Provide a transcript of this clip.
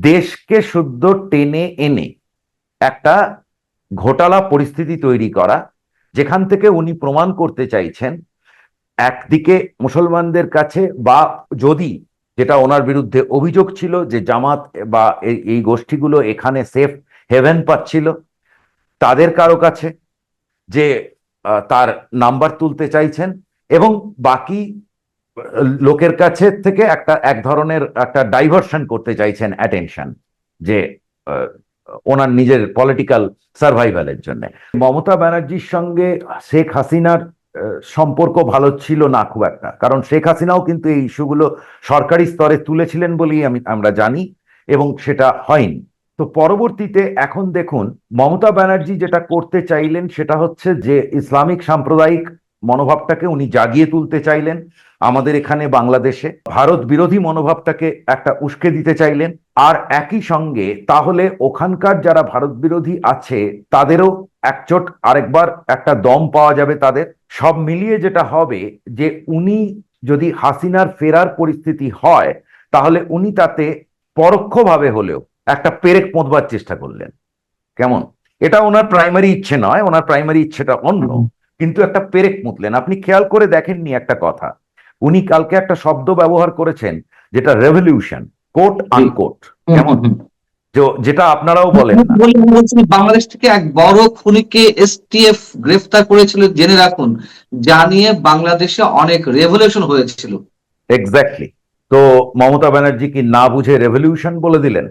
দেশকে শুদ্ধ টেনে এনে একটা ঘোটালা পরিস্থিতি তৈরি করা, যেখান থেকে উনি প্রমাণ করতে চাইছেন একদিকে মুসলমানদের কাছে, বা যদি যেটা ওনার বিরুদ্ধে অভিযোগ ছিল যে জামাত বা এই গোষ্ঠীগুলো এখানে সেফ হেভেন পাচ্ছিল, তাদের কারো কাছে যে তার নাম্বার তুলতে চাইছেন, এবং বাকি লোকের কাছে থেকে এক ধরনের একটা ডাইভার্সন করতে চাইছেন অ্যাটেনশন, যে ওনার নিজের পলিটিক্যাল সার্ভাইভালের জন্য। মমতা ব্যানার্জির সঙ্গে শেখ হাসিনার সম্পর্ক ভালো ছিল না খুব একটা, কারণ শেখ হাসিনাও কিন্তু এই ইস্যুগুলো সরকারি স্তরে তুলেছিলেন বলেই আমরা জানি, এবং সেটা হয়নি। তো পরবর্তীতে এখন দেখুন, মমতা ব্যানার্জি যেটা করতে চাইলেন সেটা হচ্ছে যে ইসলামিক সাম্প্রদায়িক মনোভাবটাকে উনি জাগিয়ে তুলতে চাইলেন আমাদের এখানে বাংলাদেশে, ভারত বিরোধী মনোভাবটাকে একটা উস্কে দিতে চাইলেন, আর একই সঙ্গে তাহলে ওখানকার যারা ভারত বিরোধী আছে তাদেরও একচোট আরেকবার একটা দম পাওয়া যাবে তাদের। সব মিলিয়ে যেটা হবে যে উনি যদি হাসিনার ফেরার পরিস্থিতি হয়, তাহলে উনি তাতে পরোক্ষভাবে হলেও একটা পেরেক পোঁতবার চেষ্টা করলেন। কেমন? এটা ওনার প্রাইমারি ইচ্ছে নয়, ওনার প্রাইমারি ইচ্ছেটা অন্য, কিন্তু একটা পেরেক মুতলেন। আপনি খেয়াল করে দেখেননি একটা কথা, উনি কালকে একটা শব্দ ব্যবহার করেছেন যেটা রেভলিউশন, কোট আনকোট, কেমন, যেটা আপনারাও বলেন না। বাংলাদেশ থেকে এক বড় খুনিকে এসটিএফ গ্রেফতার করেছিল, জেনে রাখুন, জানিয়ে বাংলাদেশে অনেক রেভলিউশন হয়েছিল। এক্স্যাক্টলি। তো মমতা ব্যানার্জি কি না বুঝে রেভলিউশন বলে দিলেন?